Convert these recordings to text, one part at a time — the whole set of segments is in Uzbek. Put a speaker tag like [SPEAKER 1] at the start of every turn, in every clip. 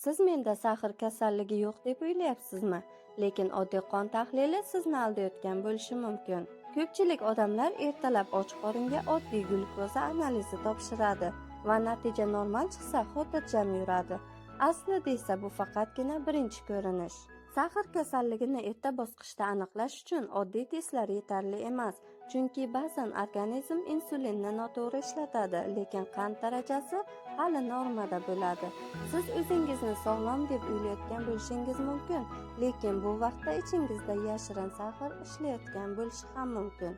[SPEAKER 1] Siz menda sahr kasalligi yo'q deb o'ylayapsizmi? Lekin oddiy qon tahlili sizni aldayotgan bo'lishi mumkin. Ko'pchilik odamlar ertalab och qoringa oddiy glyukoza analizi topshiradi va natija normal chiqsa xotirjam yuradi. Aslida esa bu faqatgina birinchi ko'rinish. Sahr kasalligini erta bosqichda aniqlash uchun oddiy testlar yetarli emas, chunki ba'zan organizm insulinni noto'g'ri ishlatadi, lekin qand darajasi hali normada bo'ladi. Siz o'zingizni sog'lom deb o'ylayotgan bo'lishingiz mumkin, lekin bu vaqtda ichingizda yashirin sahr ishlayotgan bo'lishi ham mumkin.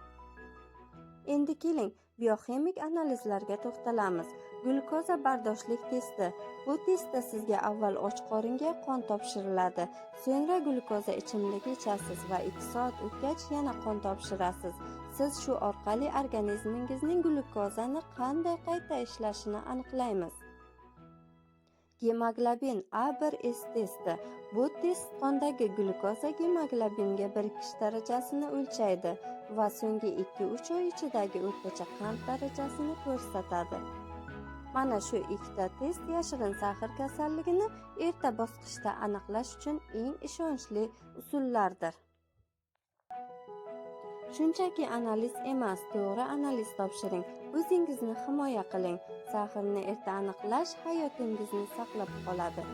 [SPEAKER 1] Endi keling, bioximik analizlarga to'xtalamiz. Glyukoza bardoshlik testi. Bu testda sizga avval och qoringa qon topshiriladi, so'ngra glyukoza ichimligi ichasiz va 2 soat o'tgach yana qon topshirasiz. Siz shu orqali organizmingizning glyukozani qanday qayta ishlashini aniqlaymiz. Gemoglobin A1S testi. Bu test qondagi glyukoza gemoglobinga birikish darajasini o'lchaydi va so'nggi 2-3 oy ichidagi o'rtacha qand darajasini ko'rsatadi. Mana shu ikkita test yashirin sahr kasalligini erta bosqichda aniqlash uchun eng ishonchli usullardir. Shunchaki analiz emas, to'g'ri analiz topshiring. O'zingizni himoya qiling. Sahrni erta aniqlash hayotingizni saqlab qoladi.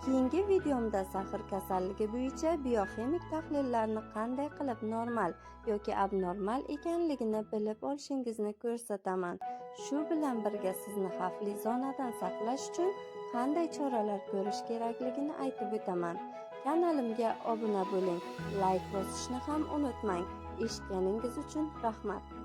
[SPEAKER 1] Keyingi videomda sahr kasalligi bo'yicha bioximik tahlillarni qanday qilib normal yoki abnormal ekanligini bilib olishingizni ko'rsataman. Shu bilan birga sizni xavfli zonadan saqlash uchun qanday choralar ko'rish kerakligini aytib o'taman. Kanalimga obuna bo'ling, layk bosishni ham unutmang. Eshitganingiz uchun rahmat.